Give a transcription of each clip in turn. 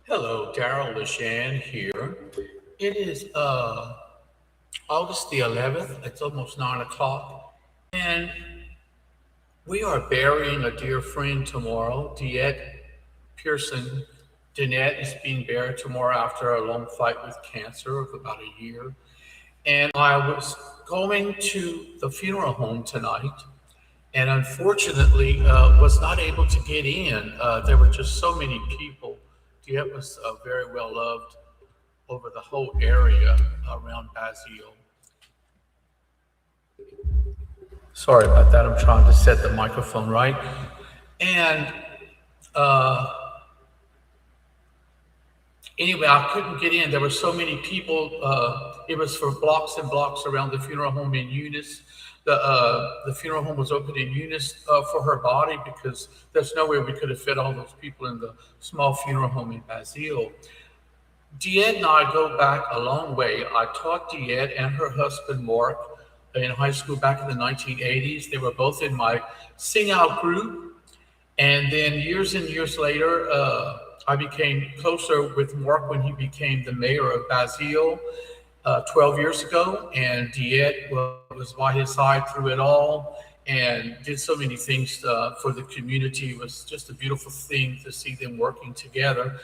Hello, Daryl LaShan here. It is August the 11th. It's almost 9 o'clock. And we are burying a dear friend tomorrow. DeEtte Pearson. Denette is being buried tomorrow after a long fight with cancer of about a year. And I was going to the funeral home tonight and unfortunately was not able to get in. There were just so many people. DeEtte was very well loved over the whole area around Basile. Sorry about that. I'm trying to set the microphone right. And uh, anyway, I couldn't get in. There were so many people. It was for blocks and blocks around the funeral home in Eunice. The funeral home was open in Eunice for her body because there's no way we could have fit all those people in the small funeral home in Basile. DeEtte and I go back a long way. I taught DeEtte and her husband Mark in high school back in the 1980s. They were both in my sing out group. And then years and years later, I became closer with Mark when he became the mayor of Basile 12 years ago. And DeEtte was by his side through it all and did so many things for the community. It was just a beautiful thing to see them working together.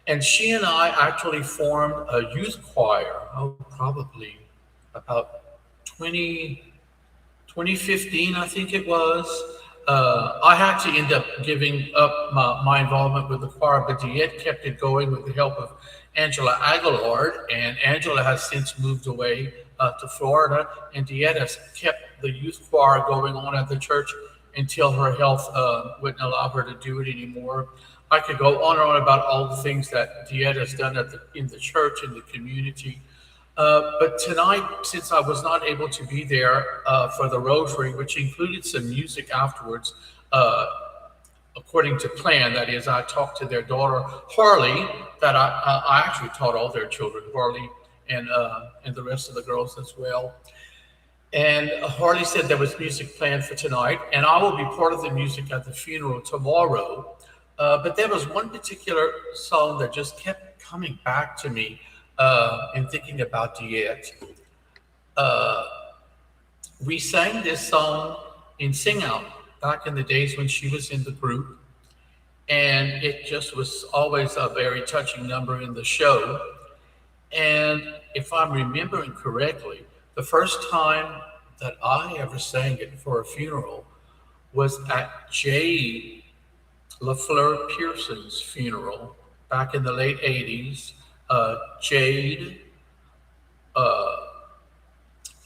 And she and I actually formed a youth choir, probably about 2015, I think it was. I had to end up giving up my involvement with the choir, but DeEtte kept it going with the help of Angela Aguilar, and Angela has since moved away to Florida, and DeEtte has kept the youth choir going on at the church until her health wouldn't allow her to do it anymore. I could go on and on about all the things that DeEtte has done in the church, in the community. But tonight, since I was not able to be there for the rosary, which included some music afterwards, according to plan, that is, I talked to their daughter, Harley, that I actually taught all their children, Harley and the rest of the girls as well. And Harley said there was music planned for tonight, and I will be part of the music at the funeral tomorrow. But there was one particular song that just kept coming back to me in thinking about DeEtte. We sang this song in Sing Out back in the days when she was in the group, and it just was always a very touching number in the show. And if I'm remembering correctly, the first time that I ever sang it for a funeral was at Jade LaFleur Pearson's funeral back in the late 80s. Jade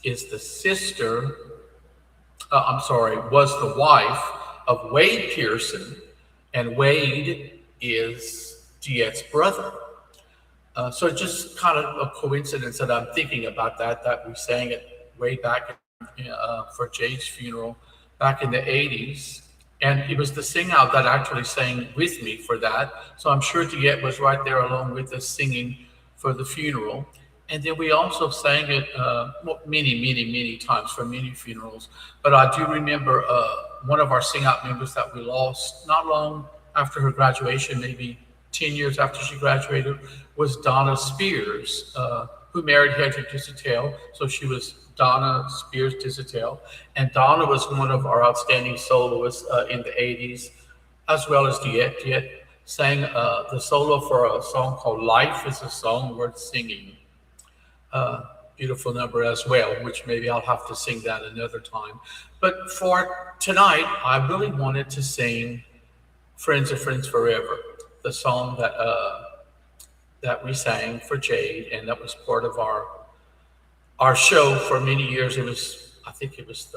is the sister, was the wife of Wade Pearson, and Wade is DeEtte's brother. So just kind of a coincidence that I'm thinking about that we sang it way back for Jade's funeral back in the 80s. And it was the sing out that actually sang with me for that. So I'm sure DeEtte was right there along with us singing for the funeral. And then we also sang it many times for many funerals. But I do remember one of our sing out members that we lost not long after her graduation, maybe 10 years after she graduated, was Donna Spears, who married Hedrick Disotell. So she was Donna Spears Disotell. And Donna was one of our outstanding soloists in the 80s, as well as DeEtte. DeEtte sang the solo for a song called Life is a Song Worth Singing. Beautiful number as well, which maybe I'll have to sing that another time. But for tonight, I really wanted to sing Friends are Friends Forever, the song that we sang for Jade, and that was part of our show for many years. I think it was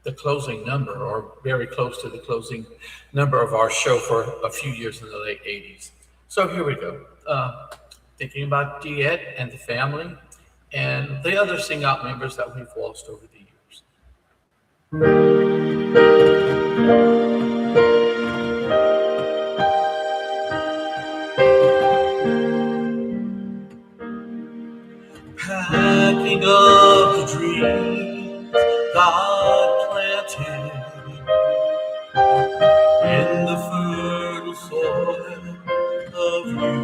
the closing number, or very close to the closing number of our show for a few years in the late 80s. So here we go. Thinking about DeEtte and the family and the other sing out members that we've lost over the years. Packing up the dreams God planted in the fertile soil of you.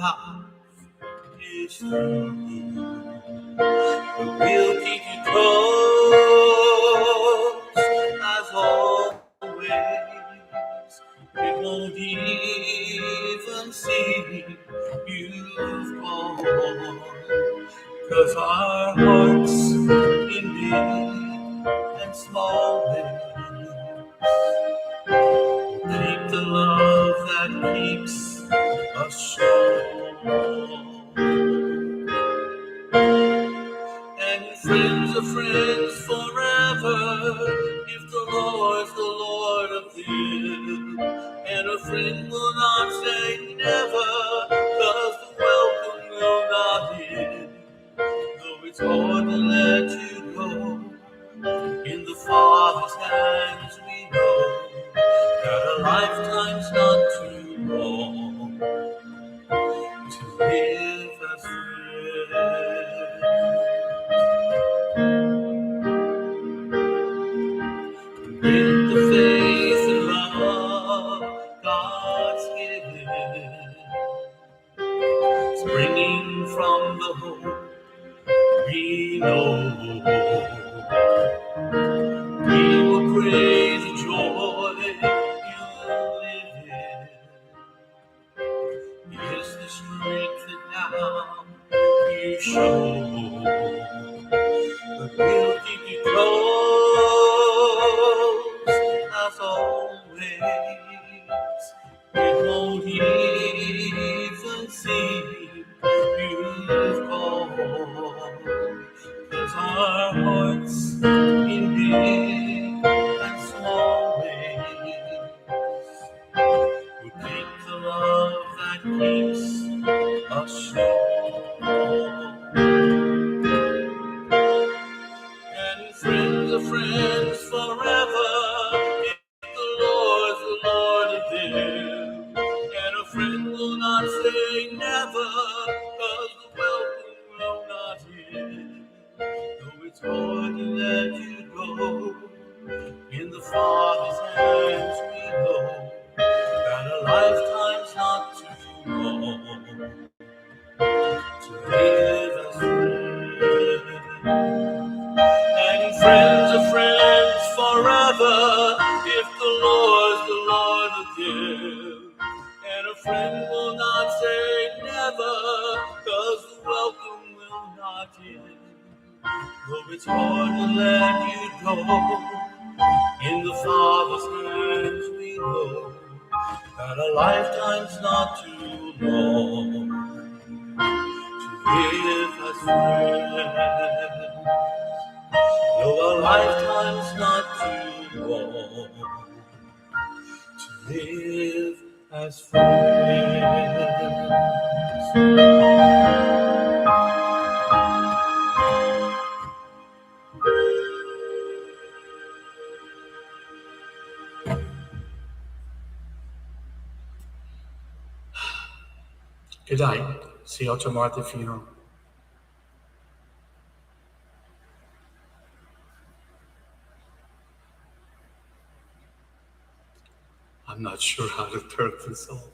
path is through, but we'll keep you close as always. We won't even see you've gone, 'cause our hearts in big and small ways keep the love that keeps us strong. And friends are friends forever if the Lord's the Lord of them. And a friend will not say never, 'cause the welcome will not end. Though it's hard to let you go, in the Father's hands we know that a lifetime's not too long to live as friends. With the faith and love God's given, springing from the hope we know, we will praise the joy you live in. Is the strength that now you show, but we'll keep you close as always. We won't even see you've gone, 'cause our hearts in big and small ways will keep the love that keeps us strong. And friends are friends forever if the Lord's the Lord of them. And a friend will not say never, 'cause the welcome will not end. Though it's hard to let you go, in the Father's hands we know that a lifetime's not too long to live as friends. And friends are friends forever if the Lord's the Lord of them. And a friend will not say never, 'cause the welcome will not end. Though it's hard to let you go, in the Father's hands we know that a lifetime's not too long to live as friends. No, a lifetime's not too long to live as friends. Good night. See you tomorrow at the funeral. I'm not sure how to turn this off.